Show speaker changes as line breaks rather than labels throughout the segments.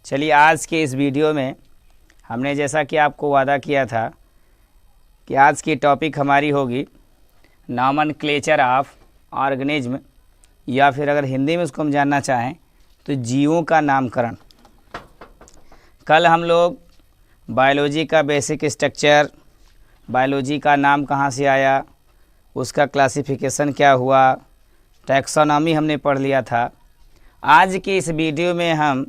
चलिए, आज के इस वीडियो में हमने जैसा कि आपको वादा किया था कि आज की टॉपिक हमारी होगी नॉमेनक्लेचर ऑफ ऑर्गेनिज्म, या फिर अगर हिंदी में उसको हम जानना चाहें तो जीवों का नामकरण। कल हम लोग बायोलॉजी का बेसिक स्ट्रक्चर, बायोलॉजी का नाम कहाँ से आया, उसका क्लासिफिकेशन क्या हुआ, टैक्सोनॉमी हमने पढ़ लिया था। आज की इस वीडियो में हम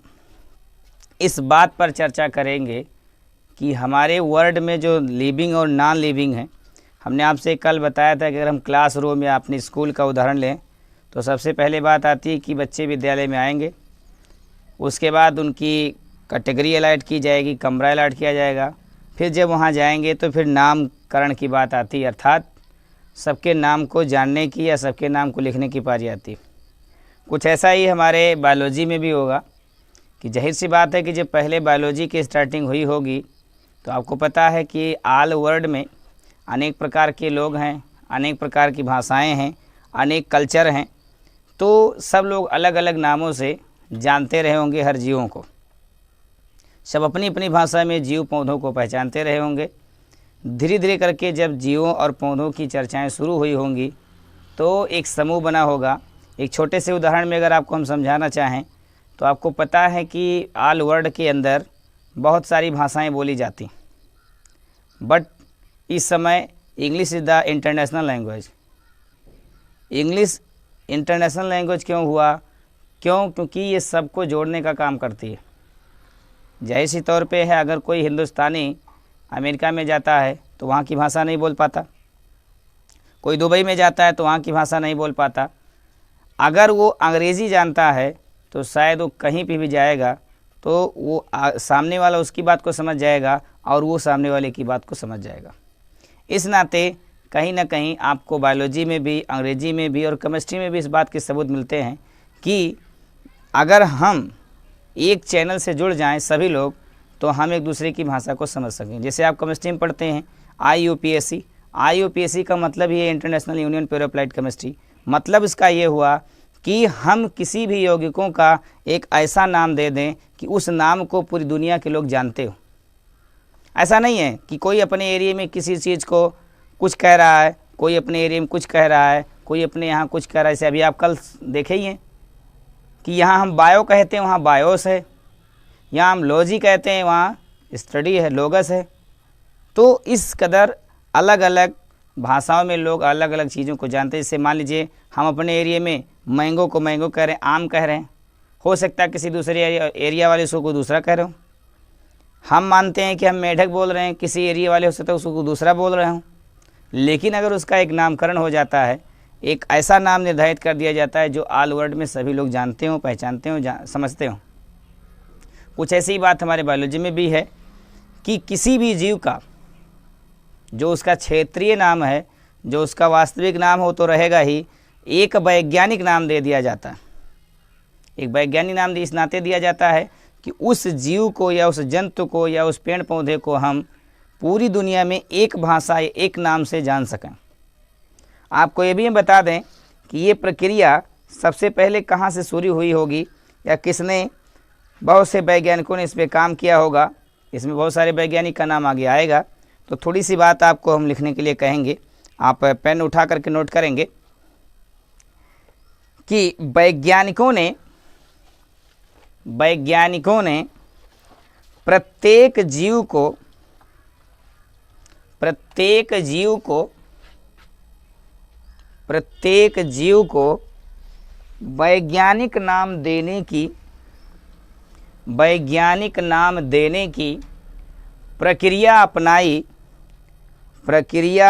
इस बात पर चर्चा करेंगे कि हमारे वर्ल्ड में जो लिविंग और नॉन लिविंग हैं। हमने आपसे कल बताया था कि अगर हम क्लासरूम या अपने स्कूल का उदाहरण लें तो सबसे पहले बात आती है कि बच्चे विद्यालय में आएंगे, उसके बाद उनकी कैटेगरी अलॉट की जाएगी, कमरा अलॉट किया जाएगा, फिर जब वहाँ जाएंगे तो फिर नामकरण की बात आती है, अर्थात सबके नाम को जानने की या सबके नाम को लिखने की पारी आती है। कुछ ऐसा ही हमारे बायोलॉजी में भी होगा कि जाहिर सी बात है कि जब पहले बायोलॉजी की स्टार्टिंग हुई होगी तो आपको पता है कि ऑल वर्ल्ड में अनेक प्रकार के लोग हैं, अनेक प्रकार की भाषाएं हैं, अनेक कल्चर हैं, तो सब लोग अलग अलग नामों से जानते रहे होंगे हर जीवों को। सब अपनी अपनी भाषा में जीव पौधों को पहचानते रहे होंगे। धीरे धीरे करके जब जीवों और पौधों की चर्चाएं शुरू हुई होंगी तो एक समूह बना होगा। एक छोटे से उदाहरण में अगर आपको हम समझाना चाहें तो आपको पता है कि ऑल वर्ल्ड के अंदर बहुत सारी भाषाएं बोली जाती, बट इस समय English is the international language. English international language क्यों हुआ? क्योंकि ये सबको जोड़ने का काम करती है। जाहिर सी तौर पे है, अगर कोई हिंदुस्तानी अमेरिका में जाता है तो वहाँ की भाषा नहीं बोल पाता, कोई दुबई में जाता है तो वहाँ की भाषा नहीं बोल पाता। अगर वो अंग्रेज़ी जानता है तो शायद वो कहीं पे भी जाएगा तो वो सामने वाला उसकी बात को समझ जाएगा और वो सामने वाले की बात को समझ जाएगा। इस नाते कहीं ना कहीं आपको बायोलॉजी में भी, अंग्रेजी में भी और केमिस्ट्री में भी इस बात के सबूत मिलते हैं कि अगर हम एक चैनल से जुड़ जाएं सभी लोग तो हम एक दूसरे की भाषा को समझ सकें। जैसे आप केमिस्ट्री में पढ़ते हैं IUPAC, IUPAC का मतलब ये international union for applied chemistry. मतलब इसका ये हुआ कि हम किसी भी यौगिकों का एक ऐसा नाम दे दें कि उस नाम को पूरी दुनिया के लोग जानते हो। ऐसा नहीं है कि कोई अपने एरिया में किसी चीज़ को कुछ कह रहा है, कोई अपने एरिया में कुछ कह रहा है, कोई अपने यहाँ कुछ कह रहा है। जैसे अभी आप कल देखे ही हैं कि यहाँ हम बायो कहते हैं, वहाँ बायोस है, यहाँ हम लॉजी कहते हैं, वहाँ स्टडी है, लोगस है। तो इस कदर अलग अलग भाषाओं में लोग अलग अलग चीज़ों को जानते हैं। जैसे मान लीजिए हम अपने एरिया में मैंगो को मैंगो कह रहे हैं, आम कह रहे हैं, हो सकता है किसी दूसरे एरिया वाले उसको कोई दूसरा कह रहे हो। हम मानते हैं कि हम मेढक बोल रहे हैं, किसी एरिया वाले हो सकता है उसको दूसरा बोल रहे हों। लेकिन अगर उसका एक नामकरण हो जाता है, एक ऐसा नाम निर्धारित कर दिया जाता है जो ऑल वर्ल्ड में सभी लोग जानते हों, पहचानते हों, समझते हों। कुछ ऐसी बात हमारे बायोलॉजी में भी है कि किसी भी जीव का जो उसका क्षेत्रीय नाम है, जो उसका वास्तविक नाम हो तो रहेगा ही, एक वैज्ञानिक नाम दे दिया जाता है। एक वैज्ञानिक नाम इस नाते दिया जाता है कि उस जीव को या उस जंतु को या उस पेड़ पौधे को हम पूरी दुनिया में एक भाषा या एक नाम से जान सकें। आपको ये भी हम बता दें कि ये प्रक्रिया सबसे पहले कहाँ से शुरू हुई होगी या किसने, बहुत से वैज्ञानिकों ने इस पर काम किया होगा। इसमें बहुत सारे वैज्ञानिक का नाम आगे आएगा, तो थोड़ी सी बात आपको हम लिखने के लिए कहेंगे, आप पेन उठा करके नोट करेंगे कि वैज्ञानिकों ने प्रत्येक जीव को वैज्ञानिक नाम देने की प्रक्रिया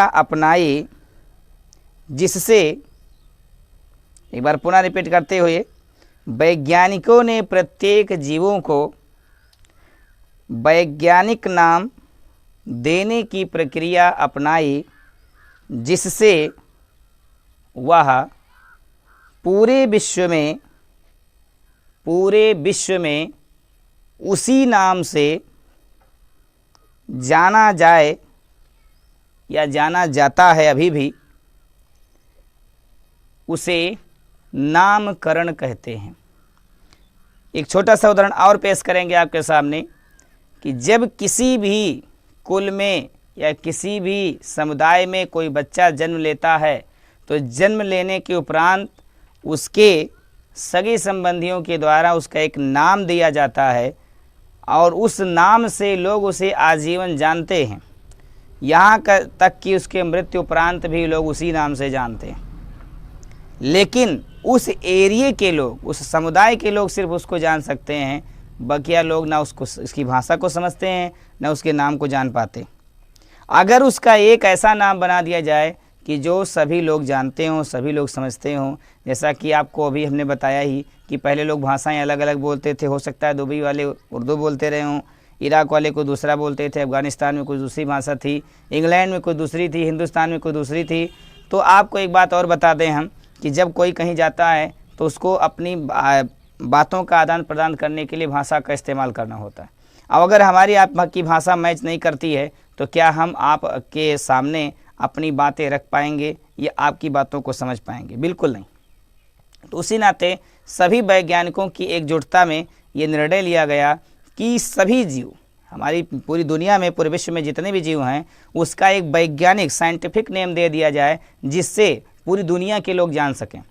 अपनाई, जिससे, एक बार पुनः रिपीट करते हुए, वैज्ञानिकों ने प्रत्येक जीवों को वैज्ञानिक नाम देने की प्रक्रिया अपनाई, जिससे वह पूरे विश्व में उसी नाम से जाना जाए या जाना जाता है, अभी भी उसे नामकरण कहते हैं। एक छोटा सा उदाहरण और पेश करेंगे आपके सामने कि जब किसी भी कुल में या किसी भी समुदाय में कोई बच्चा जन्म लेता है तो जन्म लेने के उपरांत उसके सगे संबंधियों के द्वारा उसका एक नाम दिया जाता है और उस नाम से लोग उसे आजीवन जानते हैं, यहाँ तक कि उसके मृत्यु उपरांत भी लोग उसी नाम से जानते हैं। लेकिन उस एरिया के लोग, उस समुदाय के लोग सिर्फ उसको जान सकते हैं, बकिया लोग ना उसकी भाषा को समझते हैं ना उसके नाम को जान पाते। अगर उसका एक ऐसा नाम बना दिया जाए कि जो सभी लोग जानते हों, सभी लोग समझते हों, जैसा कि आपको अभी हमने बताया ही कि पहले लोग भाषाएं अलग अलग बोलते थे, हो सकता है दुबई वाले उर्दू बोलते रहे हों, इराक वाले कोई दूसरा बोलते थे, अफ़गानिस्तान में कोई दूसरी भाषा थी, इंग्लैंड में कोई दूसरी थी, हिंदुस्तान में कोई दूसरी थी। तो आपको एक बात और बता दें हम कि जब कोई कहीं जाता है तो उसको अपनी बातों का आदान प्रदान करने के लिए भाषा का इस्तेमाल करना होता है। अब अगर हमारी आपकी भाषा मैच नहीं करती है तो क्या हम आपके सामने अपनी बातें रख पाएंगे या आपकी बातों को समझ पाएंगे? बिल्कुल नहीं। तो उसी नाते सभी वैज्ञानिकों की एकजुटता में ये निर्णय लिया गया कि सभी जीव, हमारी पूरी दुनिया में, पूरे विश्व में जितने भी जीव हैं, उसका एक वैज्ञानिक साइंटिफिक नेम दे दिया जाए जिससे पूरी दुनिया के लोग जान सकें।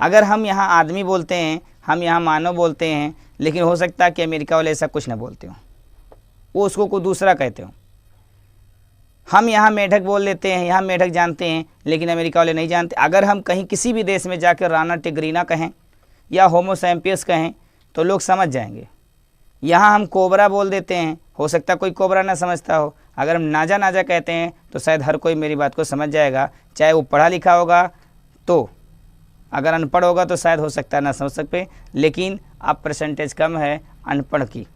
अगर हम यहाँ आदमी बोलते हैं, हम यहाँ मानव बोलते हैं, लेकिन हो सकता है कि अमेरिका वाले ऐसा कुछ ना बोलते हो, वो उसको कोई दूसरा कहते हो। हम यहाँ मेढक बोल लेते हैं, यहाँ मेढक जानते हैं, लेकिन अमेरिका वाले नहीं जानते। अगर हम कहीं किसी भी देश में जाकर राना टिग्रीना कहें या होमो सैम्पियस कहें तो लोग समझ जाएंगे। यहाँ हम कोबरा बोल देते हैं, हो सकता है कोई कोबरा ना समझता हो। अगर हम नाजा नाजा कहते हैं तो शायद हर कोई मेरी बात को समझ जाएगा, चाहे वो पढ़ा लिखा होगा, तो अगर अनपढ़ होगा तो शायद हो सकता है ना समझ सकते, लेकिन अब परसेंटेज कम है अनपढ़ की,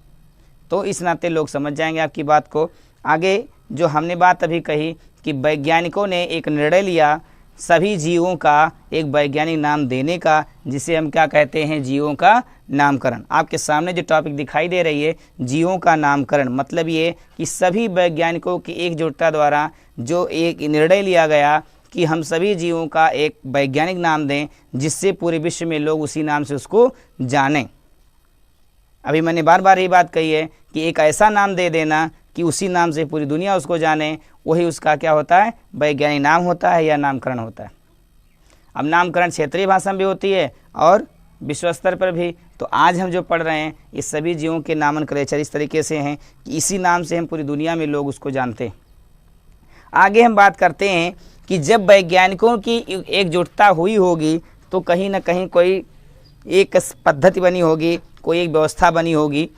तो इस नाते लोग समझ जाएंगे आपकी बात को। आगे जो हमने बात अभी कही कि वैज्ञानिकों ने एक निर्णय लिया सभी जीवों का एक वैज्ञानिक नाम देने का, जिसे हम क्या कहते हैं, जीवों का नामकरण। आपके सामने जो टॉपिक दिखाई दे रही है जीवों का नामकरण, मतलब ये कि सभी वैज्ञानिकों की एकजुटता द्वारा जो एक निर्णय लिया गया कि हम सभी जीवों का एक वैज्ञानिक नाम दें जिससे पूरे विश्व में लोग उसी नाम से उसको जानें। अभी मैंने बार बार ये बात कही है कि एक ऐसा नाम दे देना कि उसी नाम से पूरी दुनिया उसको जाने, वही उसका क्या होता है, वैज्ञानिक नाम होता है या नामकरण होता है। अब नामकरण क्षेत्रीय भाषा में भी होती है और विश्व स्तर पर भी। तो आज हम जो पढ़ रहे हैं इस सभी जीवों के नामनक्लेचर इस तरीके से हैं कि इसी नाम से हम पूरी दुनिया में लोग उसको जानते हैं। आगे हम बात करते हैं कि जब वैज्ञानिकों की एकजुटता हुई होगी तो कहीं ना कहीं कोई एक पद्धति बनी होगी, कोई एक व्यवस्था बनी होगी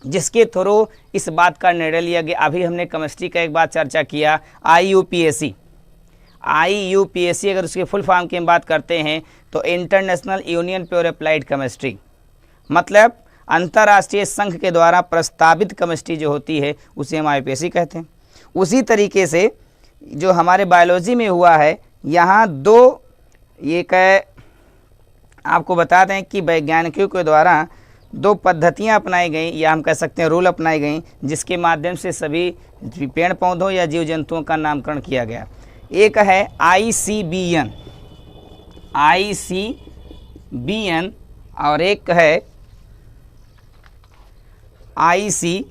जिसके थ्रू इस बात का निर्णय लिया गया। अभी हमने केमिस्ट्री का एक बात चर्चा किया, IUPAC। अगर उसके फुल फॉर्म की हम बात करते हैं तो international union for applied chemistry, मतलब अंतर्राष्ट्रीय संघ के द्वारा प्रस्तावित केमिस्ट्री जो होती है उसे हम IUPAC कहते हैं। उसी तरीके से जो हमारे बायोलॉजी में हुआ है, यहाँ दो आपको बता दें कि वैज्ञानिकों के द्वारा दो पद्धतियाँ अपनाई गई या हम कह सकते हैं रूल अपनाई गई, जिसके माध्यम से सभी पेड़ पौधों या जीव जंतुओं का नामकरण किया गया। एक है ICBN और एक है ICZN।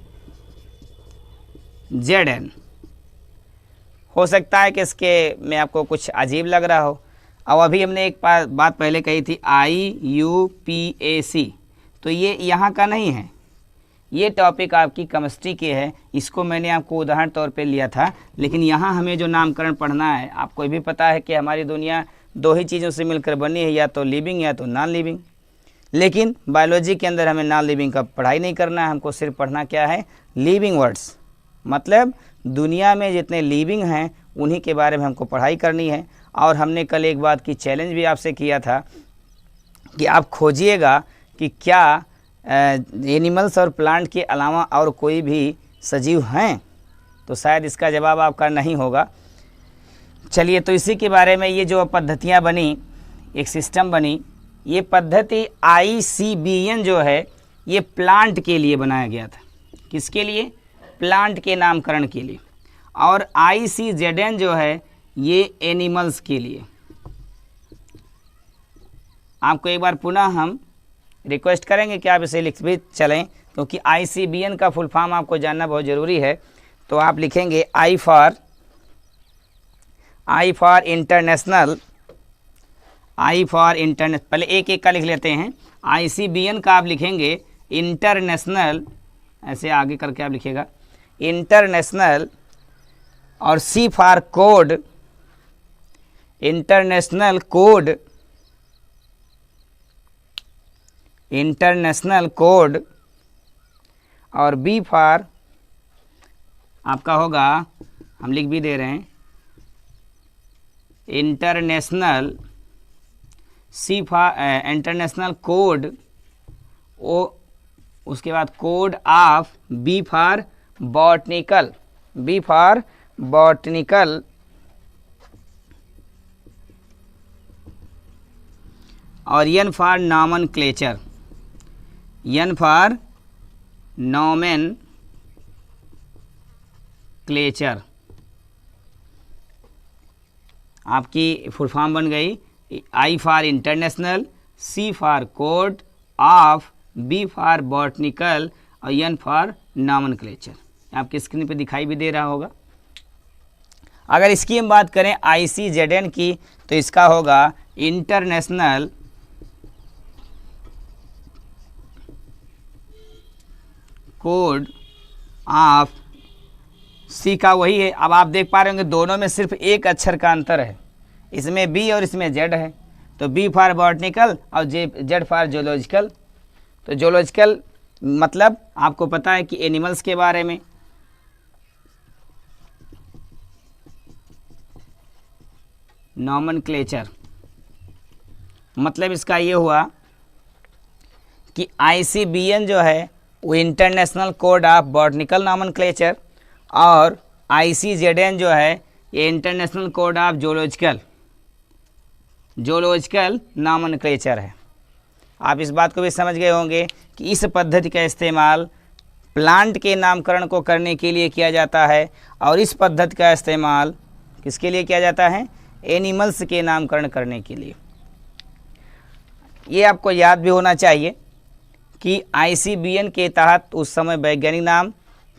हो सकता है कि इसके में आपको कुछ अजीब लग रहा हो। अब अभी हमने एक बात पहले कही थी IUPAC, तो ये यहाँ का नहीं है, ये टॉपिक आपकी केमिस्ट्री की है। इसको मैंने आपको उदाहरण तौर पे लिया था, लेकिन यहाँ हमें जो नामकरण पढ़ना है, आपको भी पता है कि हमारी दुनिया दो ही चीज़ों से मिलकर बनी है, या तो लिविंग या तो नॉन लिविंग। लेकिन बायोलॉजी के अंदर हमें नॉन लिविंग का पढ़ाई नहीं करना है, हमको सिर्फ पढ़ना क्या है, लिविंग वर्ड्स, मतलब दुनिया में जितने लिविंग हैं उन्हीं के बारे में हमको पढ़ाई करनी है। और हमने कल एक बात की चैलेंज भी आपसे किया था कि आप खोजिएगा कि क्या एनिमल्स और प्लांट के अलावा और कोई भी सजीव हैं, तो शायद इसका जवाब आपका नहीं होगा। चलिए, तो इसी के बारे में ये जो पद्धतियाँ बनी, एक सिस्टम बनी, ये पद्धति ICBN जो है ये प्लांट के लिए बनाया गया था। किसके लिए? प्लांट के नामकरण के लिए। और ICZN जो है ये एनिमल्स के लिए। आपको एक बार पुनः हम रिक्वेस्ट करेंगे कि आप इसे लिख भी चलें, क्योंकि ICBN का फुल फॉर्म आपको जानना बहुत ज़रूरी है। तो आप लिखेंगे I फॉर इंटरनेशनल, पहले एक एक का लिख लेते हैं। ICBN का आप लिखेंगे इंटरनेशनल, ऐसे आगे करके आप लिखिएगा इंटरनेशनल, और C for code, international code, और B फॉर आपका होगा, हम लिख भी दे रहे हैं international, C for international code, उसके बाद code of B for botanical, और N फॉर नॉमेनक्लेचर, आपकी फुल फॉर्म बन गई I for international, C for code of, B for botanical, और N फॉर नॉमेनक्लेचर। आपकी स्क्रीन पे दिखाई भी दे रहा होगा। अगर इसकी हम बात करें ICZN की, तो इसका होगा इंटरनेशनल कोड ऑफ, C का वही है। अब आप देख पा रहे होंगे दोनों में सिर्फ एक अक्षर का अंतर है, इसमें B और इसमें Z है। तो B फॉर बॉटनिकल और Z फॉर जोलॉजिकल। तो जोलॉजिकल मतलब आपको पता है कि एनिमल्स के बारे में, नॉमेनक्लेचर मतलब इसका ये हुआ कि ICBN जो है वो international code of botanical nomenclature, और ICZN जो है ये international code of zoological nomenclature है। आप इस बात को भी समझ गए होंगे कि इस पद्धति का इस्तेमाल प्लांट के नामकरण को करने के लिए किया जाता है, और इस पद्धति का इस्तेमाल किसके लिए किया जाता है? एनिमल्स के नामकरण करने के लिए। ये आपको याद भी होना चाहिए कि ICBN के तहत उस समय वैज्ञानिक नाम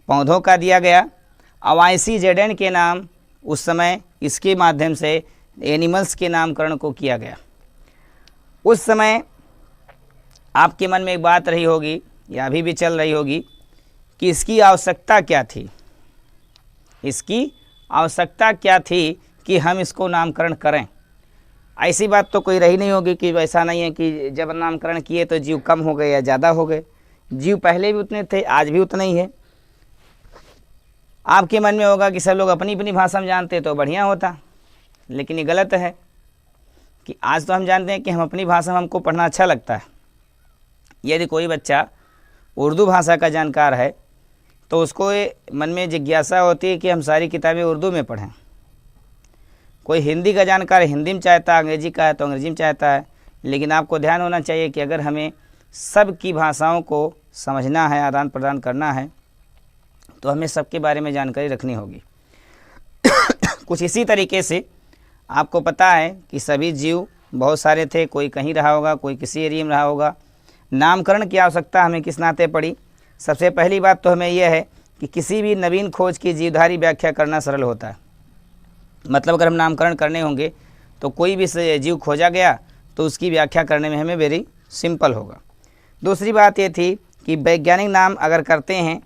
पौधों का दिया गया, और ICZN के नाम उस समय इसके माध्यम से एनिमल्स के नामकरण को किया गया। उस समय आपके मन में एक बात रही होगी या अभी भी चल रही होगी कि इसकी आवश्यकता क्या थी, इसकी आवश्यकता क्या थी कि हम इसको नामकरण करें। ऐसी बात तो कोई रही नहीं होगी कि ऐसा नहीं है कि जब नामकरण किए तो जीव कम हो गए या ज़्यादा हो गए। जीव पहले भी उतने थे, आज भी उतना ही है। आपके मन में होगा कि सब लोग अपनी अपनी भाषा में जानते तो बढ़िया होता, लेकिन ये गलत है कि आज तो हम जानते हैं कि हम अपनी भाषा में हमको पढ़ना अच्छा लगता है। यदि कोई बच्चा उर्दू भाषा का जानकार है तो उसको मन में जिज्ञासा होती है कि हम सारी किताबें उर्दू में पढ़ें। कोई हिंदी का जानकार हिंदी में चाहता है, अंग्रेजी का है तो अंग्रेजी में चाहता है। लेकिन आपको ध्यान होना चाहिए कि अगर हमें सब की भाषाओं को समझना है, आदान प्रदान करना है, तो हमें सबके बारे में जानकारी रखनी होगी। कुछ इसी तरीके से आपको पता है कि सभी जीव बहुत सारे थे, कोई कहीं रहा होगा, कोई किसी एरिया में रहा होगा। नामकरण की आवश्यकता हमें किस नाते पड़ी? सबसे पहली बात तो हमें यह है कि किसी भी नवीन खोज की जीवधारी व्याख्या करना सरल होता है। मतलब अगर हम नामकरण करने होंगे तो कोई भी जीव खोजा गया तो उसकी व्याख्या करने में हमें वेरी सिंपल होगा। दूसरी बात ये थी कि वैज्ञानिक नाम अगर करते हैं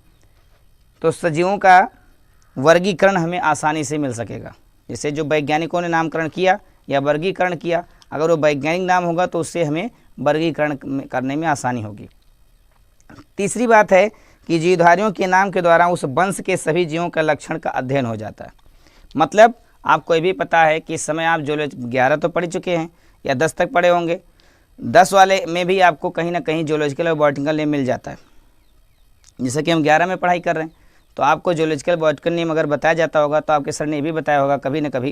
तो सजीवों का वर्गीकरण हमें आसानी से मिल सकेगा। जैसे जो वैज्ञानिकों ने नामकरण किया या वर्गीकरण किया, अगर वो वैज्ञानिक नाम होगा तो उससे हमें वर्गीकरण करने में आसानी होगी। तीसरी बात है कि जीवधारियों के नाम के द्वारा उस वंश के सभी जीवों का लक्षण का अध्ययन हो जाता है। मतलब आपको ये भी पता है कि इस समय आप जो 11 तो पढ़ चुके हैं या 10 तक पढ़े होंगे, 10 वाले में भी आपको कहीं ना कहीं जोलॉजिकल और बॉटनिकल नेम मिल जाता है। जैसे कि हम 11 में पढ़ाई कर रहे हैं तो आपको जोलॉजिकल बॉटनिकल नेम अगर बताया जाता होगा तो आपके सर ने ये भी बताया होगा कभी न कभी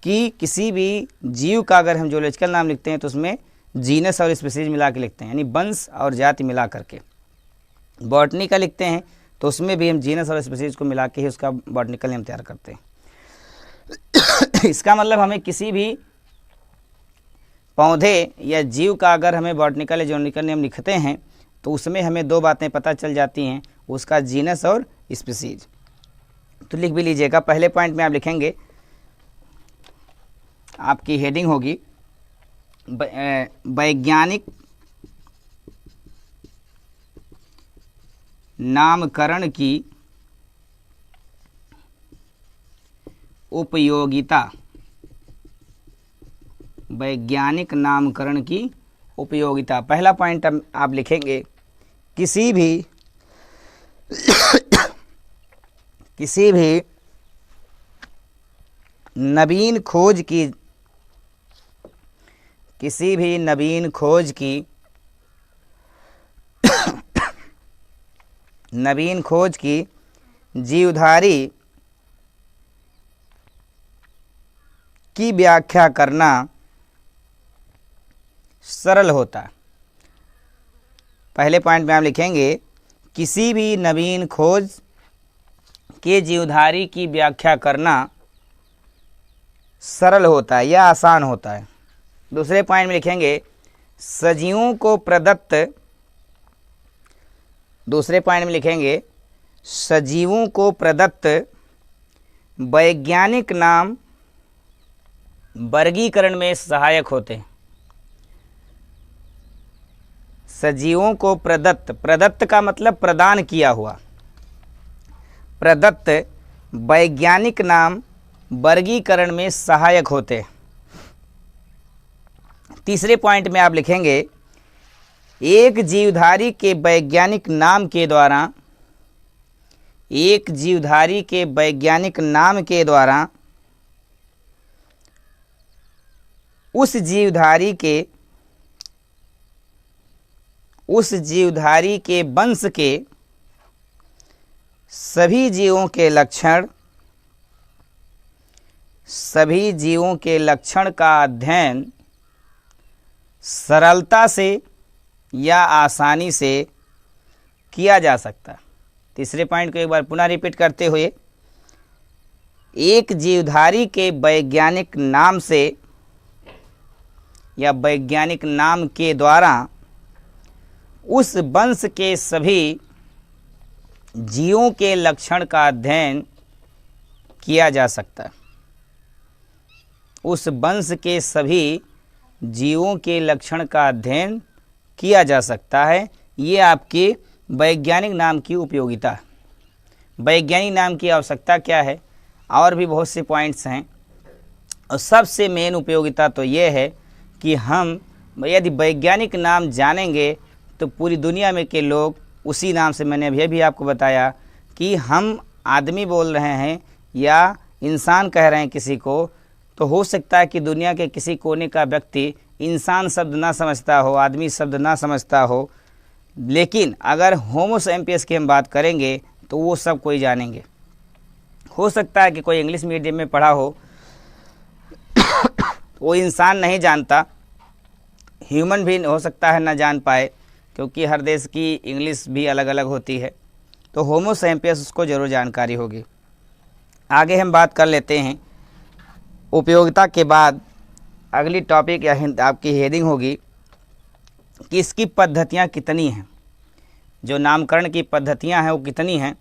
कि किसी भी जीव का अगर हम जोलॉजिकल नाम लिखते हैं तो उसमें जीनस और स्पीसीज मिला के लिखते हैं, यानी वंश और जाति मिला करके। बॉटनी का लिखते हैं तो उसमें भी हम जीनस और स्पीसीज को मिला के ही उसका बॉटनिकल नेम तैयार करते हैं। इसका मतलब हमें किसी भी पौधे या जीव का अगर हमें बॉटनिकल या जूलॉजिकल नेम लिखते हैं तो उसमें हमें दो बातें पता चल जाती हैं, उसका जीनस और स्पीसीज। तो लिख भी लीजिएगा। पहले पॉइंट में आप लिखेंगे, आपकी हेडिंग होगी वैज्ञानिक नामकरण की उपयोगिता। वैज्ञानिक नामकरण की उपयोगिता। पहला पॉइंट आप लिखेंगे, किसी भी नवीन खोज की जीवधारी की व्याख्या करना सरल होता है। पहले पॉइंट में आप लिखेंगे, किसी भी नवीन खोज के जीवधारी की व्याख्या करना सरल होता है या आसान होता है। दूसरे पॉइंट में लिखेंगे, सजीवों को प्रदत्त वैज्ञानिक नाम वर्गीकरण में सहायक होते हैं। सजीवों को प्रदत्त का मतलब प्रदान किया हुआ, प्रदत्त वैज्ञानिक नाम वर्गीकरण में सहायक होते हैं। तीसरे पॉइंट में आप लिखेंगे, एक जीवधारी के वैज्ञानिक नाम के द्वारा उस जीवधारी के वंश के सभी जीवों के लक्षण का अध्ययन सरलता से या आसानी से किया जा सकता है। तीसरे पॉइंट को एक बार पुनः रिपीट करते हुए, एक जीवधारी के वैज्ञानिक नाम से या वैज्ञानिक नाम के द्वारा उस वंश के सभी जीवों के लक्षण का अध्ययन किया जा सकता है। उस वंश के सभी जीवों के लक्षण का अध्ययन किया जा सकता है। ये आपके वैज्ञानिक नाम की उपयोगिता है। वैज्ञानिक नाम की आवश्यकता क्या है, और भी बहुत से पॉइंट्स हैं, और सबसे मेन उपयोगिता तो ये है कि हम यदि वैज्ञानिक नाम जानेंगे तो पूरी दुनिया में के लोग उसी नाम से, मैंने अभी भी आपको बताया कि हम आदमी बोल रहे हैं या इंसान कह रहे हैं किसी को, तो हो सकता है कि दुनिया के किसी कोने का व्यक्ति इंसान शब्द ना समझता हो, आदमी शब्द ना समझता हो, लेकिन अगर होमो सैपियंस की हम बात करेंगे तो वो सब कोई जानेंगे। हो सकता है कि कोई इंग्लिश मीडियम में पढ़ा हो वो इंसान नहीं जानता, ह्यूमन भी हो सकता है ना जान पाए, क्योंकि हर देश की इंग्लिश भी अलग अलग होती है, तो होमो सैपियंस उसको ज़रूर जानकारी होगी। आगे हम बात कर लेते हैं। उपयोगिता के बाद अगली टॉपिक या आपकी हेडिंग होगी कि इसकी पद्धतियाँ कितनी हैं, जो नामकरण की पद्धतियाँ हैं वो कितनी हैं।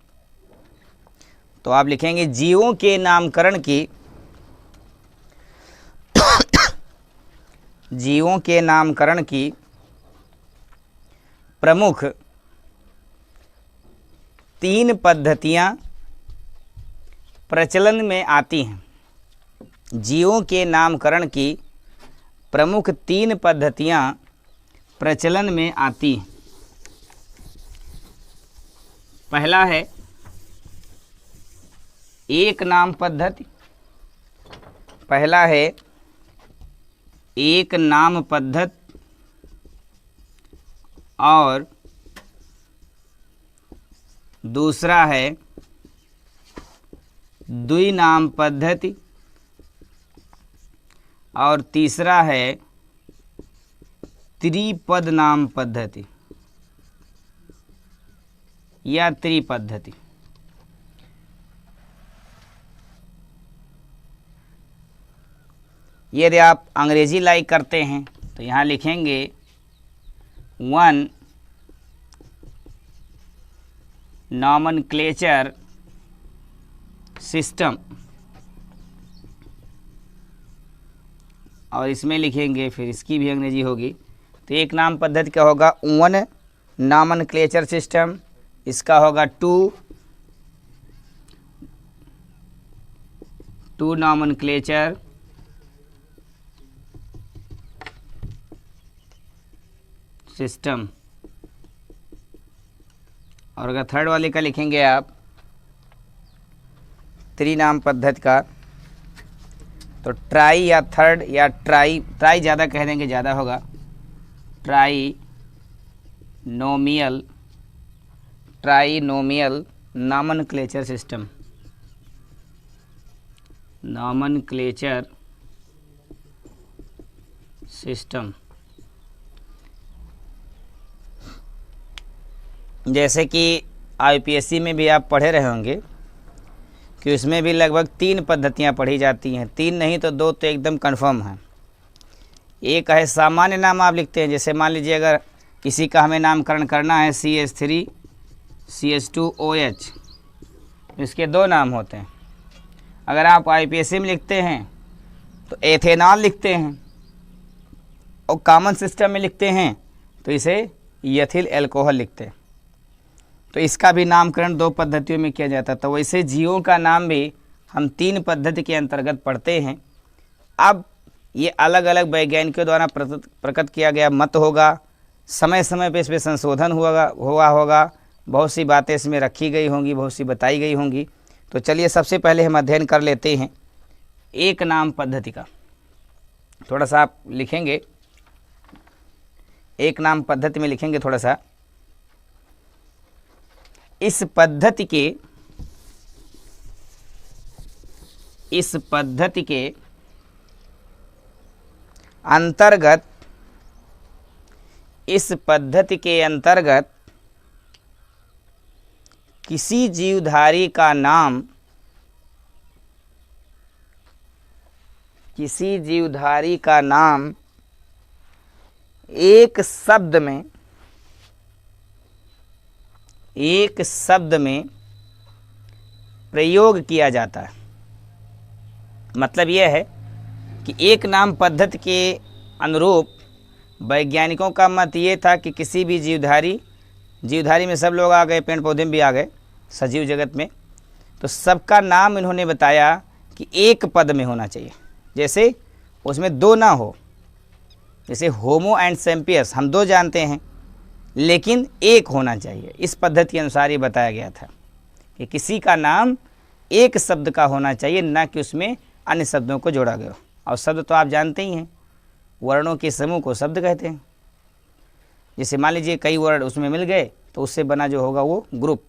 तो आप लिखेंगे, जीवों के नामकरण की प्रमुख 3 पद्धतियाँ प्रचलन में आती हैं। जीवों के नामकरण की प्रमुख 3 पद्धतियाँ प्रचलन में आती हैं। पहला है एक नाम पद्धति। और दूसरा है द्विनाम पद्धति, और तीसरा है त्रिपद नाम पद्धति या त्रिपद्धति। यदि आप अंग्रेजी लाइक करते हैं तो यहाँ लिखेंगे 1 नॉमेनक्लेचर सिस्टम, और इसमें लिखेंगे फिर इसकी भी अंग्रेजी होगी। तो एक नाम पद्धति का होगा 1 नॉमेनक्लेचर सिस्टम, इसका होगा 2 नॉमेनक्लेचर सिस्टम, और अगर थर्ड वाले का लिखेंगे आप 3 नाम पद्धति का, तो ट्राई या थर्ड या ट्राई ज़्यादा कह देंगे, ज़्यादा होगा, trinomial nomenclature system, nomenclature system. जैसे कि आईपीएससी में भी आप पढ़े रहे होंगे कि उसमें भी लगभग 3 पद्धतियाँ पढ़ी जाती हैं, 3 नहीं तो 2 तो एकदम कन्फर्म है। एक है सामान्य नाम आप लिखते हैं, जैसे मान लीजिए अगर किसी का हमें नामकरण करना है CH3 CH2OH, इसके 2 नाम होते हैं। अगर आप आईपीएससी में लिखते हैं तो एथेनॉल लिखते हैं, और कॉमन सिस्टम में लिखते हैं तो इसे एथिल एल्कोहल लिखते हैं। तो इसका भी नामकरण 2 पद्धतियों में किया जाता है। तो वैसे जीवों का नाम भी हम 3 पद्धति के अंतर्गत पढ़ते हैं। अब ये अलग अलग वैज्ञानिकों द्वारा प्रकट किया गया मत होगा, समय समय पे इस पर संशोधन होगा, बहुत सी बातें इसमें रखी गई होंगी, बहुत सी बताई गई होंगी। तो चलिए सबसे पहले हम अध्ययन कर लेते हैं एक नाम पद्धति का। थोड़ा सा आप लिखेंगे, एक नाम पद्धति में लिखेंगे थोड़ा सा। इस पद्धति के अंतर्गत किसी जीवधारी का नाम एक शब्द में प्रयोग किया जाता है। मतलब यह है कि एक नाम पद्धति के अनुरूप वैज्ञानिकों का मत ये था कि किसी भी जीवधारी में सब लोग आ गए, पेड़ पौधे में भी आ गए, सजीव जगत में, तो सबका नाम इन्होंने बताया कि एक पद में होना चाहिए। जैसे उसमें 2 ना हो, जैसे होमो एंड सैम्पियस हम 2 जानते हैं, लेकिन एक होना चाहिए। इस पद्धति के अनुसार ये बताया गया था कि किसी का नाम एक शब्द का होना चाहिए, ना कि उसमें अन्य शब्दों को जोड़ा गया। और शब्द तो आप जानते ही हैं, वर्णों के समूह को शब्द कहते हैं। जैसे मान लीजिए कई वर्ड उसमें मिल गए तो उससे बना जो होगा वो ग्रुप,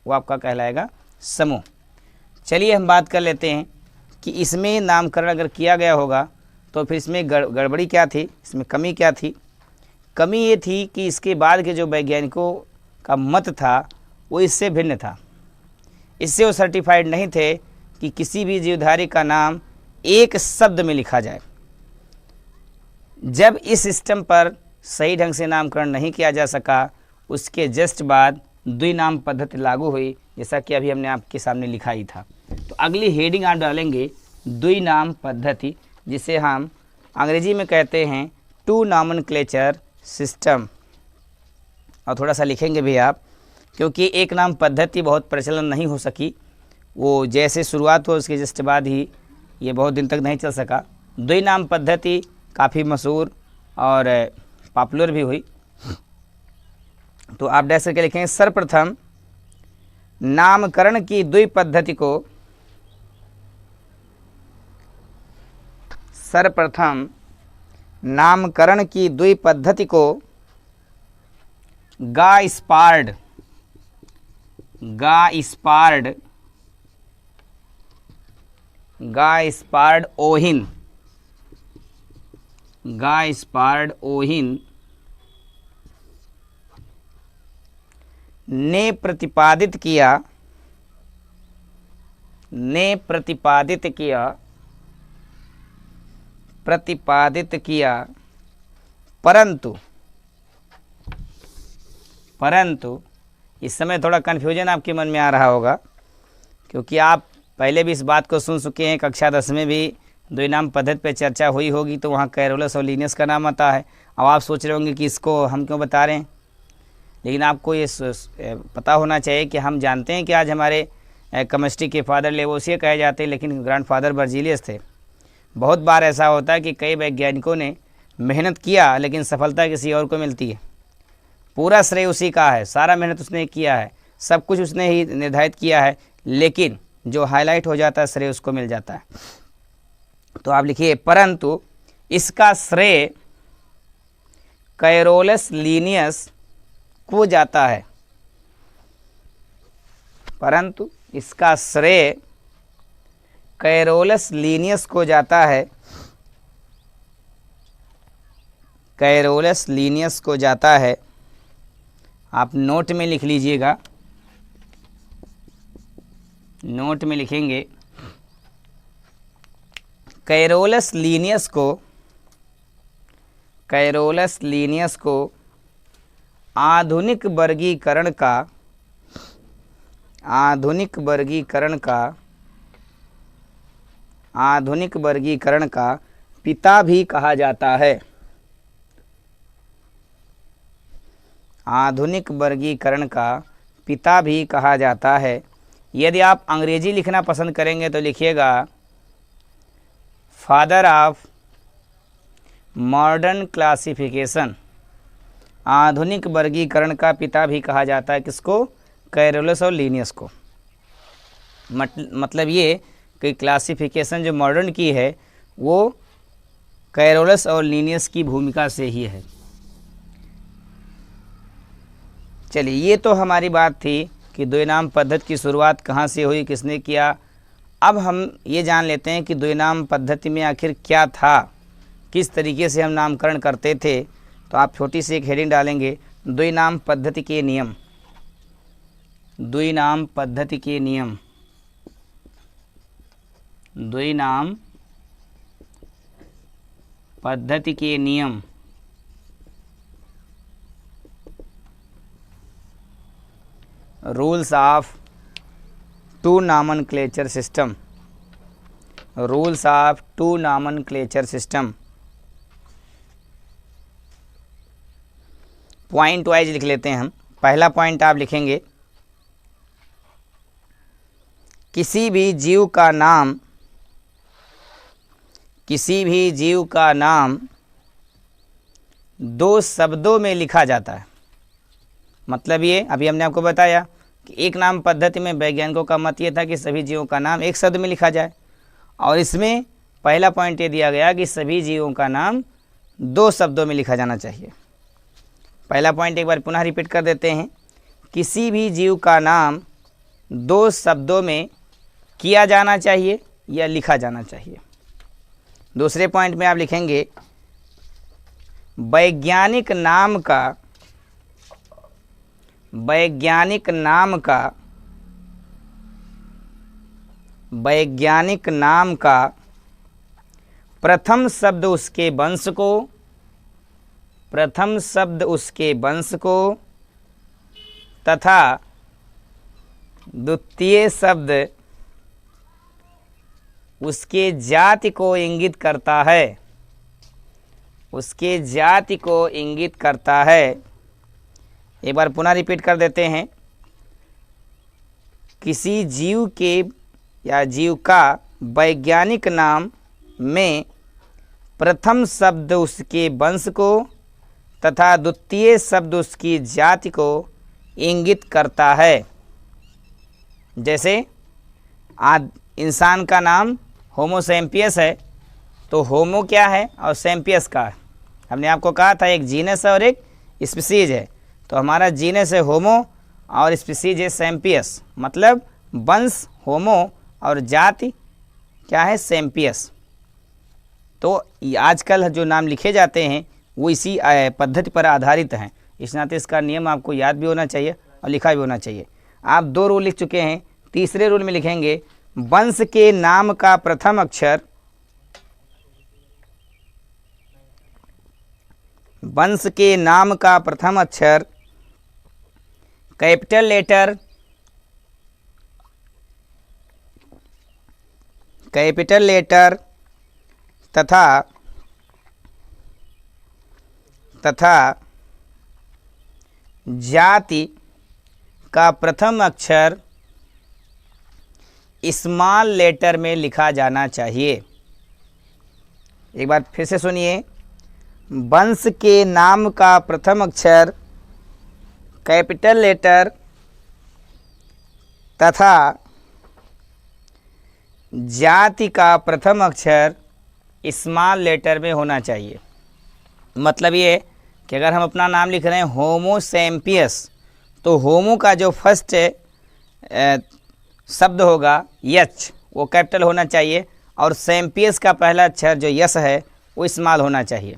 वो आपका कहलाएगा समूह। चलिए हम बात कर लेते हैं कि इसमें नामकरण अगर किया गया होगा तो फिर इसमें गड़बड़ी क्या थी, इसमें कमी क्या थी। कमी ये थी कि इसके बाद के जो वैज्ञानिकों का मत था वो इससे भिन्न था। इससे वो सर्टिफाइड नहीं थे कि किसी भी जीवधारी का नाम एक शब्द में लिखा जाए। जब इस सिस्टम पर सही ढंग से नामकरण नहीं किया जा सका, उसके जस्ट बाद द्विनाम पद्धति लागू हुई, जैसा कि अभी हमने आपके सामने लिखा ही था। तो अगली हेडिंग आप डालेंगे द्विनाम पद्धति, जिसे हम अंग्रेजी में कहते हैं 2 नॉमेनक्लेचर सिस्टम। और थोड़ा सा लिखेंगे भी आप, क्योंकि एक नाम पद्धति बहुत प्रचलन नहीं हो सकी, वो जैसे शुरुआत हुआ उसके जस्ट बाद ही ये बहुत दिन तक नहीं चल सका। द्विनाम पद्धति काफ़ी मशहूर और पॉपुलर भी हुई। तो आप डैश करके लिखेंगे सर्वप्रथम नामकरण की द्वि पद्धति को गाइस्पार्ड ओहिन ने प्रतिपादित किया परंतु इस समय थोड़ा कन्फ्यूजन आपके मन में आ रहा होगा, क्योंकि आप पहले भी इस बात को सुन चुके हैं। कक्षा 10 में भी द्विनाम पद्धति पे चर्चा हुई होगी, तो वहाँ कैरोलस और लीनियस का नाम आता है। अब आप सोच रहे होंगे कि इसको हम क्यों बता रहे हैं, लेकिन आपको ये पता होना चाहिए कि हम जानते हैं कि आज हमारे केमिस्ट्री के फादर लेवोसियर कहे जाते हैं, लेकिन ग्रैंडफादर बर्जीलियस थे। बहुत बार ऐसा होता है कि कई वैज्ञानिकों ने मेहनत किया लेकिन सफलता किसी और को मिलती है। पूरा श्रेय उसी का है, सारा मेहनत उसने किया है, सब कुछ उसने ही निर्धारित किया है, लेकिन जो हाईलाइट हो जाता है श्रेय उसको मिल जाता है। तो आप लिखिए, परंतु इसका श्रेय कैरोलस लीनियस को जाता है। परंतु इसका श्रेय कैरोलस लीनियस को जाता है। कैरोलस लीनियस को जाता है। आप नोट में लिख लीजिएगा, नोट में लिखेंगे कैरोलस लीनियस को आधुनिक वर्गीकरण का पिता भी कहा जाता है। आधुनिक वर्गीकरण का पिता भी कहा जाता है। यदि आप अंग्रेजी लिखना पसंद करेंगे तो लिखिएगा फादर ऑफ मॉडर्न क्लासिफिकेशन। आधुनिक वर्गीकरण का पिता भी कहा जाता है किसको? कैरोलस और लीनियस को। मतलब ये कि क्लासिफिकेशन जो मॉडर्न की है वो कैरोलस और लीनियस की भूमिका से ही है। चलिए, ये तो हमारी बात थी कि द्विनाम पद्धति की शुरुआत कहाँ से हुई, किसने किया। अब हम ये जान लेते हैं कि द्विनाम पद्धति में आखिर क्या था, किस तरीके से हम नामकरण करते थे। तो आप छोटी सी एक हेडिंग डालेंगे, द्विनाम पद्धति के नियम। द्विनाम पद्धति के नियम। द्विनाम पद्धति के नियम। Rules of two nomenclature system. Rules of two nomenclature system. Point wise लिख लेते हैं हम। पहला पॉइंट आप लिखेंगे, किसी भी जीव का नाम दो शब्दों में लिखा जाता है। मतलब ये अभी हमने आपको बताया कि एक नाम पद्धति में वैज्ञानिकों का मत ये था कि सभी जीवों का नाम एक शब्द में लिखा जाए, और इसमें पहला पॉइंट ये दिया गया कि सभी जीवों का नाम दो शब्दों में लिखा जाना चाहिए। पहला पॉइंट एक बार पुनः रिपीट कर देते हैं, किसी भी जीव का नाम दो शब्दों में किया जाना चाहिए या लिखा जाना चाहिए। दूसरे पॉइंट में आप लिखेंगे, वैज्ञानिक नाम का प्रथम शब्द उसके वंश को तथा द्वितीय शब्द उसके जाति को इंगित करता है। उसके जाति को इंगित करता है। एक बार पुनः रिपीट कर देते हैं, किसी जीव के या जीव का वैज्ञानिक नाम में प्रथम शब्द उसके वंश को तथा द्वितीय शब्द उसकी जाति को इंगित करता है। जैसे इंसान का नाम होमो सैम्पियस है, तो होमो क्या है और सैम्पियस का है। हमने आपको कहा था एक जीनस है और एक स्पीसीज है, तो हमारा जीनस है होमो और स्पीसीज है सैम्पियस। मतलब वंश होमो और जाति क्या है? सैम्पियस। तो आजकल जो नाम लिखे जाते हैं वो इसी पद्धति पर आधारित हैं। इस नाते इसका नियम आपको याद भी होना चाहिए और लिखा भी होना चाहिए। आप दो रूल लिख चुके हैं, तीसरे रूल में लिखेंगे, वंश के नाम का प्रथम अक्षर वंश के नाम का प्रथम अक्षर कैपिटल लेटर तथा जाति का प्रथम अक्षर स्मॉल लेटर में लिखा जाना चाहिए। एक बार फिर से सुनिए, वंश के नाम का प्रथम अक्षर कैपिटल लेटर तथा जाति का प्रथम अक्षर स्मॉल लेटर में होना चाहिए। मतलब ये कि अगर हम अपना नाम लिख रहे हैं होमो सैम्पियस, तो होमो का जो फर्स्ट शब्द होगा यच, वो कैपिटल होना चाहिए, और सैम्पियस का पहला अक्षर जो यस है वो स्मॉल होना चाहिए।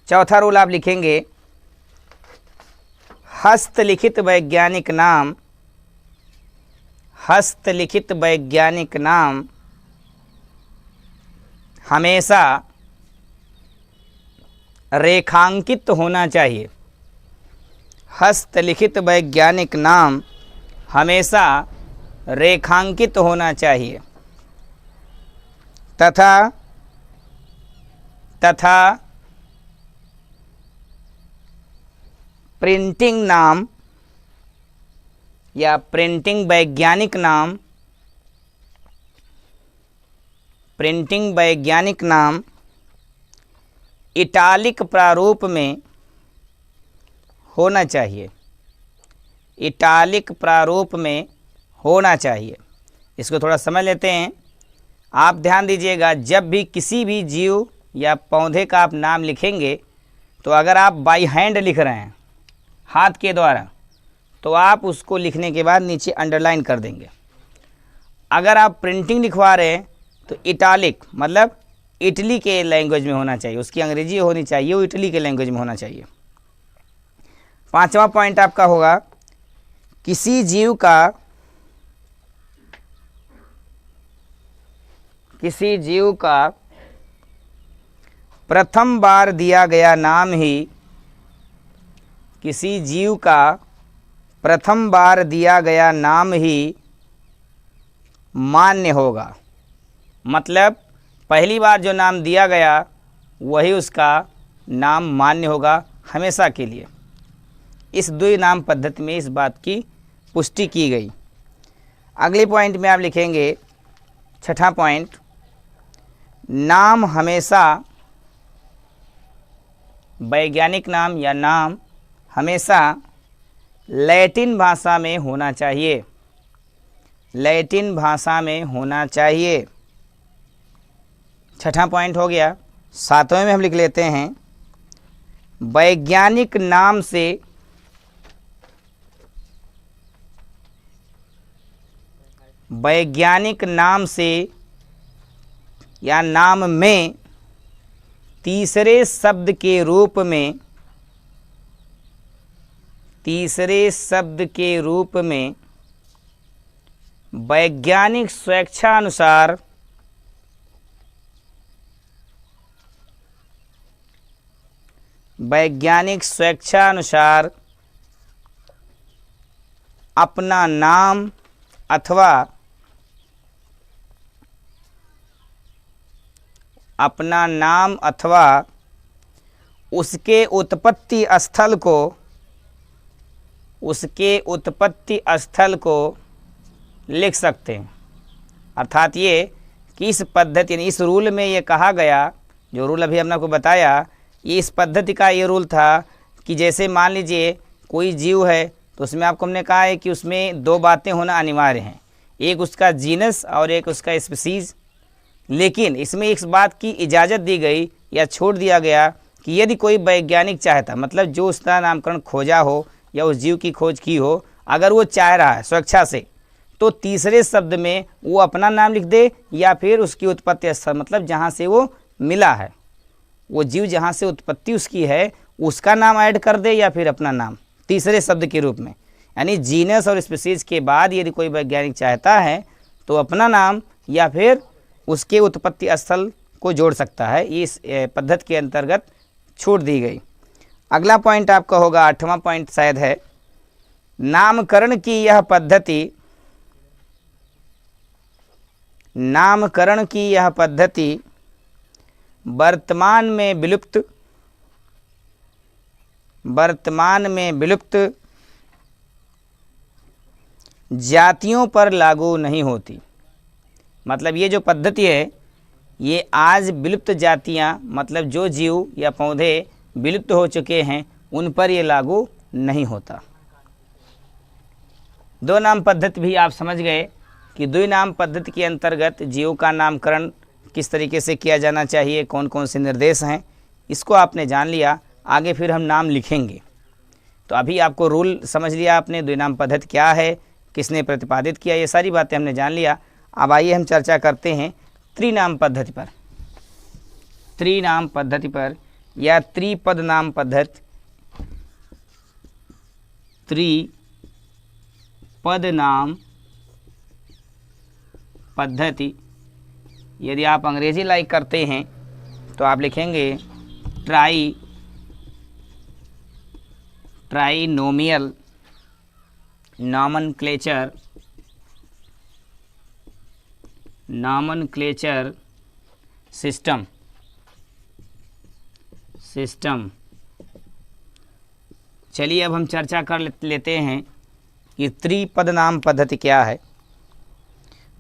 चौथा रूल आप लिखेंगे, हस्तलिखित वैज्ञानिक नाम हमेशा रेखांकित होना चाहिए। हस्तलिखित वैज्ञानिक नाम हमेशा रेखांकित होना चाहिए तथा प्रिंटिंग नाम या प्रिंटिंग वैज्ञानिक नाम इटालिक प्रारूप में होना चाहिए। इटालिक प्रारूप में होना चाहिए। इसको थोड़ा समझ लेते हैं। आप ध्यान दीजिएगा, जब भी किसी भी जीव या पौधे का आप नाम लिखेंगे, तो अगर आप बाई हैंड लिख रहे हैं, हाथ के द्वारा, तो आप उसको लिखने के बाद नीचे अंडरलाइन कर देंगे। अगर आप प्रिंटिंग लिखवा रहे हैं तो इटालिक मतलब इटली के लैंग्वेज में होना चाहिए, उसकी अंग्रेजी होनी चाहिए, वो इटली के लैंग्वेज में होना चाहिए। पांचवा पॉइंट आपका होगा, किसी जीव का प्रथम बार दिया गया नाम ही मान्य होगा। मतलब पहली बार जो नाम दिया गया वही उसका नाम मान्य होगा हमेशा के लिए। इस द्वि नाम पद्धति में इस बात की पुष्टि की गई। अगले पॉइंट में आप लिखेंगे, छठा पॉइंट, नाम हमेशा, वैज्ञानिक नाम या नाम हमेशा लैटिन भाषा में होना चाहिए। लैटिन भाषा में होना चाहिए। छठा पॉइंट हो गया। सातवें में हम लिख लेते हैं, वैज्ञानिक नाम से या नाम में तीसरे शब्द के रूप में वैज्ञानिक स्वेच्छानुसार अपना नाम अथवा उसके उत्पत्ति स्थल को लिख सकते हैं। अर्थात ये कि इस पद्धति यानी इस रूल में ये कहा गया, जो रूल अभी हमने आपको बताया, ये इस पद्धति का ये रूल था कि जैसे मान लीजिए कोई जीव है, तो उसमें आपको हमने कहा है कि उसमें दो बातें होना अनिवार्य हैं, एक उसका जीनस और एक उसका स्पीसीज। लेकिन इसमें इस बात की इजाज़त दी गई या छोड़ दिया गया कि यदि कोई वैज्ञानिक चाहता, मतलब जो उसका नामकरण खोजा हो या उस जीव की खोज की हो, अगर वो चाह रहा है स्वेच्छा से, तो तीसरे शब्द में वो अपना नाम लिख दे या फिर उसकी उत्पत्ति स्थल, मतलब जहाँ से वो मिला है, वो जीव जहाँ से उत्पत्ति उसकी है, उसका नाम ऐड कर दे या फिर अपना नाम तीसरे शब्द के रूप में। यानी जीनस और स्पीसीज के बाद यदि कोई वैज्ञानिक चाहता है तो अपना नाम या फिर उसके उत्पत्ति स्थल को जोड़ सकता है। इस पद्धति के अंतर्गत छूट दी गई। अगला पॉइंट आपका होगा, 8वां पॉइंट शायद है, नामकरण की यह पद्धति, नामकरण की यह पद्धति वर्तमान में विलुप्त जातियों पर लागू नहीं होती। मतलब ये जो पद्धति है ये आज विलुप्त जातियां, मतलब जो जीव या पौधे विलुप्त हो चुके हैं उन पर ये लागू नहीं होता। दो नाम पद्धति भी आप समझ गए कि द्वि नाम पद्धति के अंतर्गत जीवों का नामकरण किस तरीके से किया जाना चाहिए, कौन कौन से निर्देश हैं, इसको आपने जान लिया। आगे फिर हम नाम लिखेंगे। तो अभी आपको रूल समझ लिया आपने, द्विनाम पद्धति क्या है, किसने प्रतिपादित किया, ये सारी बातें हमने जान लिया। अब आइए हम चर्चा करते हैं त्रिनाम पद्धति पर, त्रिनाम पद्धति पर या त्रिपद नाम पद्धति, त्रिपद नाम पद्धति। यदि आप अंग्रेजी लाइक करते हैं तो आप लिखेंगे ट्राइनोमियल नॉमेनक्लेचर सिस्टम। चलिए अब हम चर्चा कर लेते हैं कि त्रिपद नाम पद्धति क्या है।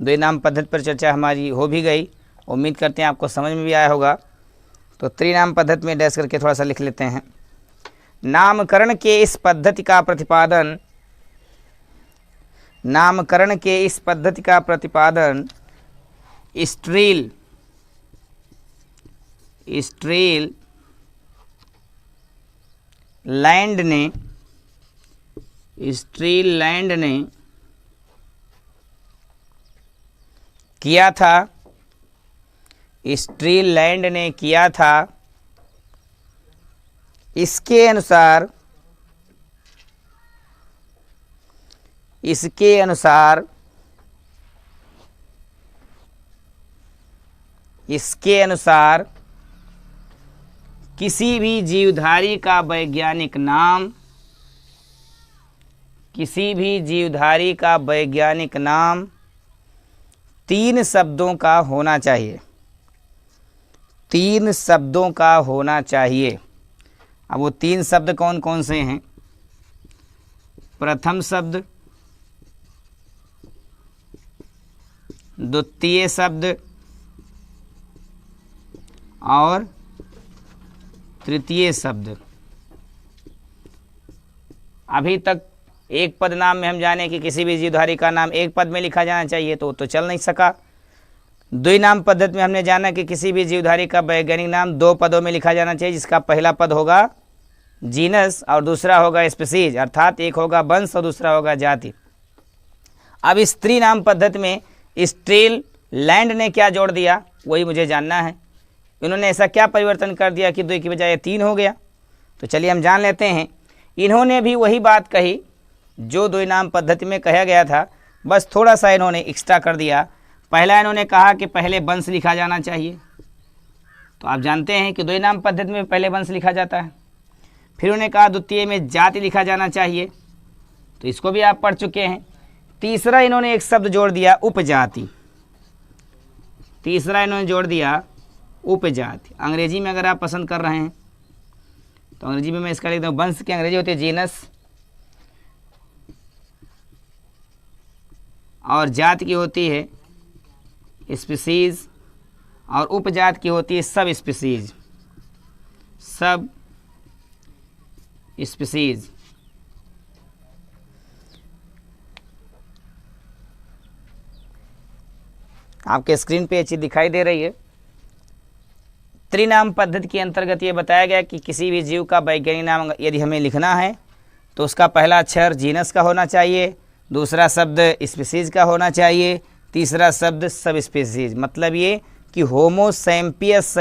द्विनाम पद्धति पर चर्चा हमारी हो भी गई, उम्मीद करते हैं आपको समझ में भी आया होगा। तो त्रिनाम पद्धति में डैश करके थोड़ा सा लिख लेते हैं। नामकरण के इस पद्धति का प्रतिपादन, नामकरण के इस पद्धति का प्रतिपादन स्ट्रीलैंड ने किया था, स्ट्रीलैंड ने किया था। इसके अनुसार किसी भी जीवधारी का वैज्ञानिक नाम 3 शब्दों का होना चाहिए, 3 शब्दों का होना चाहिए। अब वो 3 शब्द कौन कौन से हैं? प्रथम शब्द, द्वितीय शब्द और तृतीय शब्द। अभी तक एक पद नाम में हम जाने कि किसी भी जीवधारी का नाम एक पद में लिखा जाना चाहिए, तो चल नहीं सका। द्विनाम पद्धति में हमने जाना कि किसी भी जीवधारी का वैज्ञानिक नाम 2 पदों में लिखा जाना चाहिए, जिसका पहला पद होगा जीनस और दूसरा होगा स्पीसीज, अर्थात एक होगा वंश और दूसरा होगा जाति। अब इस त्रिनाम पद्धति में स्ट्रीलैंड ने क्या जोड़ दिया, वही मुझे जानना है। इन्होंने ऐसा क्या परिवर्तन कर दिया कि 2 की बजाय 3 हो गया? तो चलिए हम जान लेते हैं। इन्होंने भी वही बात कही जो द्विनाम पद्धति में कहा गया था, बस थोड़ा सा इन्होंने एक्स्ट्रा कर दिया। पहला इन्होंने कहा कि पहले वंश लिखा जाना चाहिए, तो आप जानते हैं कि द्विनाम पद्धति में पहले वंश लिखा जाता है। फिर उन्होंने कहा द्वितीय में जाति लिखा जाना चाहिए, तो इसको भी आप पढ़ चुके हैं। तीसरा इन्होंने एक शब्द जोड़ दिया, उपजाति। तीसरा इन्होंने जोड़ दिया उपजाति। अंग्रेजी में अगर आप पसंद कर रहे हैं तो अंग्रेजी में मैं इसका लिख दूँ, वंश की अंग्रेजी होती है जीनस और जाति की होती है स्पीसीज और उपजाति की होती है सब स्पीसीज। आपके स्क्रीन पे ये चीज़ दिखाई दे रही है। त्रिनाम पद्धति के अंतर्गत ये बताया गया कि किसी भी जीव का वैज्ञानिक नाम यदि हमें लिखना है तो उसका पहला अक्षर जीनस का होना चाहिए, दूसरा शब्द स्पीसीज का होना चाहिए, तीसरा शब्द सब स्पीसीज। मतलब ये कि होमो सैम्पियस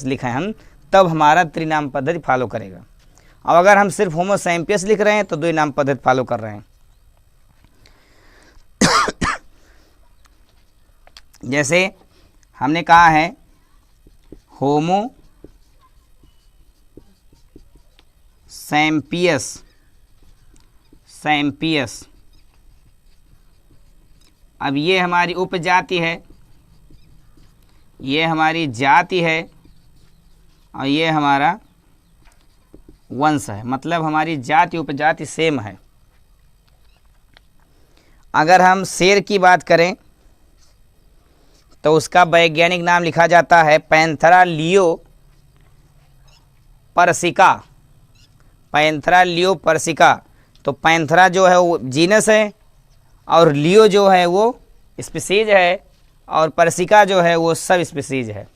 लिखा है हम, तब हमारा त्रिनाम पद्धति फॉलो करेगा। अब अगर हम सिर्फ होमो सैम्पियस लिख रहे हैं तो द्विनाम पद्धति फॉलो कर रहे हैं। जैसे हमने कहा है होमो सैम्पियस, सैम्पियस। अब ये हमारी उपजाति है, ये हमारी जाति है और ये हमारा वंश है, मतलब हमारी जाति उपजाति सेम है। अगर हम शेर की बात करें तो उसका वैज्ञानिक नाम लिखा जाता है Panthera leo persica, Panthera leo persica. तो पैंथेरा जो है वो जीनस है और लियो जो है वो स्पीसीज है और पर्सिका जो है वो सब स्पीसीज है।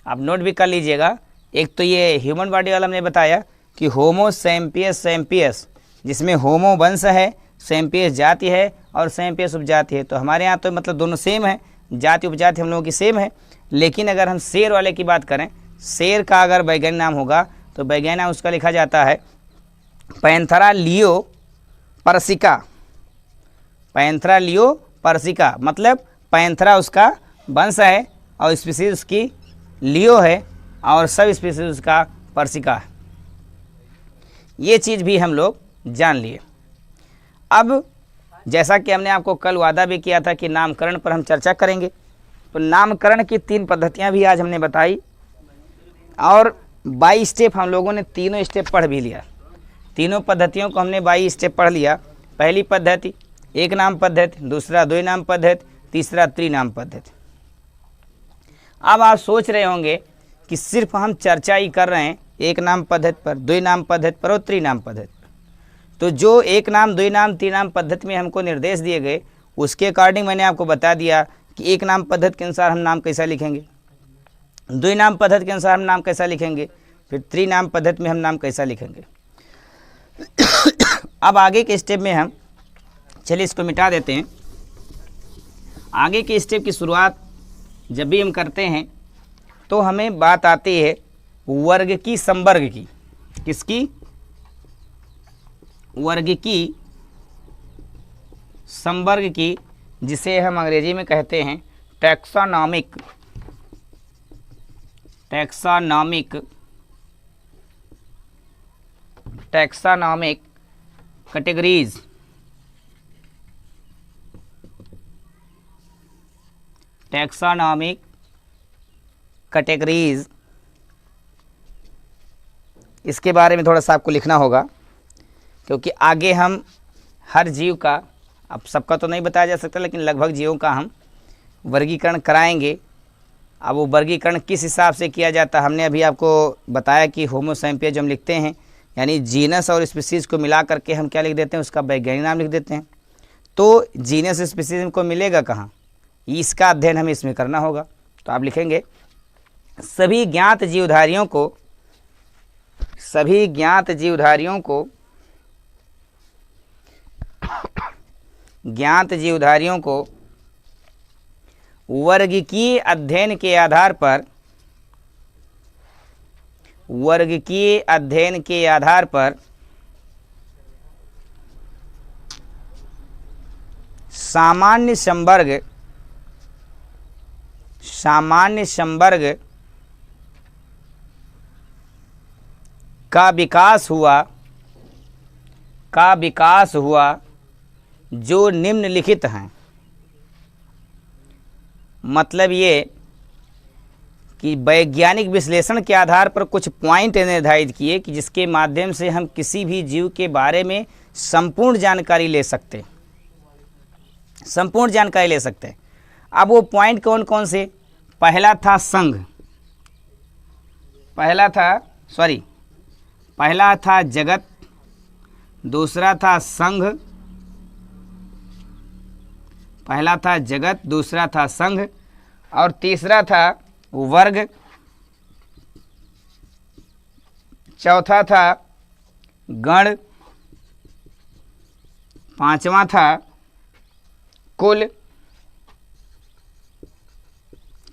आप नोट भी कर लीजिएगा। एक तो ये ह्यूमन बॉडी वाला हमने बताया कि होमो सैम्पियस, सैम्पियस जिसमें होमो वंश है, सैम्पियस जाति है और सैम्पियस उपजाति है। तो हमारे यहाँ तो मतलब दोनों सेम है, जाति उपजाति हम लोगों की सेम है। लेकिन अगर हम शेर वाले की बात करें, शेर का अगर वैज्ञानिक नाम होगा तो वैज्ञानिक नाम उसका लिखा जाता है Panthera leo persica, Panthera leo persica. मतलब पैंथेरा उसका वंश है और स्पीसीज उसकी लियो है और सब स्पीसीज उसका पर्सिका है। ये चीज़ भी हम लोग जान लिए। अब जैसा कि हमने आपको कल वादा भी किया था कि नामकरण पर हम चर्चा करेंगे, तो नामकरण की 3 पद्धतियां भी आज हमने बताई और बाई स्टेप हम लोगों ने तीनों स्टेप पढ़ भी लिया। तीनों पद्धतियों को हमने बाई स्टेप पढ़ लिया। पहली पद्धति एक नाम पद्धति, दूसरा द्वि नाम पद्धति, तीसरा त्रिनाम पद्धति। अब आप सोच रहे होंगे कि सिर्फ हम चर्चा ही कर रहे हैं एक नाम पद्धति पर, द्वि नाम पद्धति पर और त्रिनाम पद्धति पर। तो जो एक नाम, द्वि नाम, त्रिनाम पद्धति में हमको निर्देश दिए गए उसके अकॉर्डिंग मैंने आपको बता दिया कि एक नाम पद्धति के अनुसार हम नाम कैसा लिखेंगे, द्वि नाम पद्धति के अनुसार हम नाम कैसा लिखेंगे, फिर त्रिनाम पद्धति में हम नाम कैसा लिखेंगे। अब आगे के स्टेप में हम, चलिए इसको मिटा देते हैं। आगे के स्टेप की शुरुआत जब भी हम करते हैं तो हमें बात आती है वर्ग की, संवर्ग की। किसकी? वर्ग की, संवर्ग की, जिसे हम अंग्रेजी में कहते हैं taxonomic, taxonomic, taxonomic categories. Taxonomic categories, इसके बारे में थोड़ा सा आपको लिखना होगा क्योंकि आगे हम हर जीव का, अब सबका तो नहीं बताया जा सकता लेकिन लगभग जीवों का हम वर्गीकरण कराएंगे। अब वो वर्गीकरण किस हिसाब से किया जाता है हमने अभी आपको बताया कि होमो सैम्पियस जो हम लिखते हैं यानी जीनस और स्पीसीज को मिला करके हम क्या लिख देते हैं, उसका वैज्ञानिक नाम लिख देते हैं। तो जीनस स्पीसीज को मिलेगा कहाँ, इसका अध्ययन हमें इसमें करना होगा। तो आप लिखेंगे सभी ज्ञात जीवधारियों को, सभी ज्ञात जीवधारियों को, ज्ञात जीवधारियों को वर्गीकीय अध्ययन के आधार पर, वर्गीकीय अध्ययन के आधार पर सामान्य संवर्ग, सामान्य संवर्ग का विकास हुआ, का विकास हुआ जो निम्नलिखित हैं। मतलब ये कि वैज्ञानिक विश्लेषण के आधार पर कुछ पॉइंट निर्धारित किए कि जिसके माध्यम से हम किसी भी जीव के बारे में संपूर्ण जानकारी ले सकते हैं, संपूर्ण जानकारी ले सकते हैं। अब वो पॉइंट कौन कौन से? पहला था संघ, पहला था जगत, दूसरा था संघ, पहला था जगत, दूसरा था संघ और तीसरा था वर्ग, चौथा था गण, पांचवा था कुल,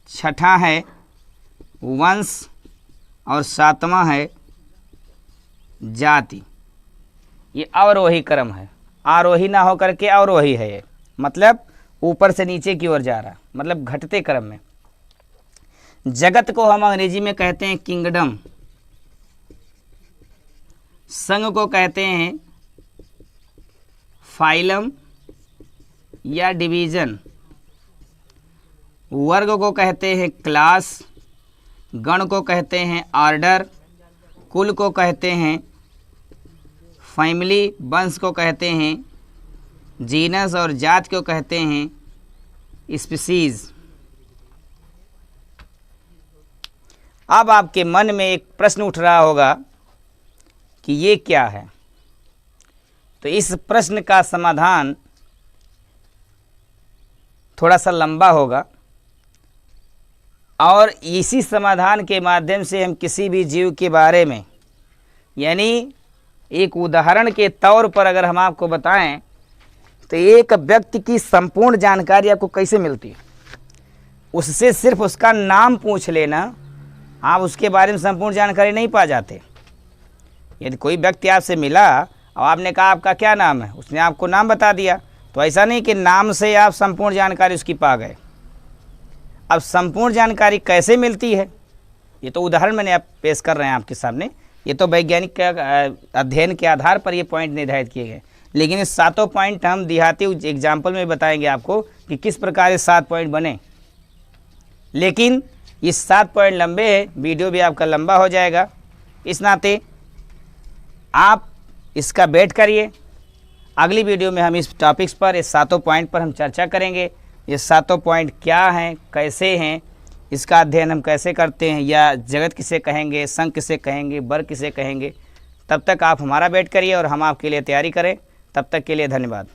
छठा है वंश और सातवां है जाति। ये अवरोही क्रम है, आरोही ना होकर के अवरोही है। ये मतलब ऊपर से नीचे की ओर जा रहा, मतलब घटते क्रम में। जगत को हम अंग्रेजी में कहते हैं किंगडम, संघ को कहते हैं फाइलम या डिवीजन, वर्ग को कहते हैं क्लास, गण को कहते हैं ऑर्डर, कुल को कहते हैं फैमिली, वंश को कहते हैं जीनस और जात को कहते हैं स्पीसीज। अब आपके मन में एक प्रश्न उठ रहा होगा कि ये क्या है, तो इस प्रश्न का समाधान थोड़ा सा लंबा होगा और इसी समाधान के माध्यम से हम किसी भी जीव के बारे में, यानी एक उदाहरण के तौर पर अगर हम आपको बताएं तो एक व्यक्ति की संपूर्ण जानकारी आपको कैसे मिलती है, उससे सिर्फ उसका नाम पूछ लेना आप उसके बारे में संपूर्ण जानकारी नहीं पा जाते। यदि कोई व्यक्ति आपसे मिला और आपने कहा आपका क्या नाम है, उसने आपको नाम बता दिया, तो ऐसा नहीं कि नाम से आप संपूर्ण जानकारी उसकी पा गए। अब संपूर्ण जानकारी कैसे मिलती है, ये तो उदाहरण मैंने आप पेश कर रहे हैं आपके सामने, ये तो वैज्ञानिक अध्ययन के आधार पर ये पॉइंट निर्धारित किए गए, लेकिन इस सातों पॉइंट हम देहाती एग्जाम्पल में बताएंगे आपको कि किस प्रकार ये 7 पॉइंट बने। लेकिन ये 7 पॉइंट लंबे हैं, वीडियो भी आपका लंबा हो जाएगा, इस नाते आप इसका वेट करिए। अगली वीडियो में हम इस टॉपिक्स पर, इस 7 पॉइंट पर हम चर्चा करेंगे। ये 7 पॉइंट क्या हैं, कैसे हैं, इसका अध्ययन हम कैसे करते हैं, या जगत किसे कहेंगे, संघ किसे कहेंगे, वर्ग किसे कहेंगे। तब तक आप हमारा वेट करिए और हम आपके लिए तैयारी करें। तब तक के लिए धन्यवाद।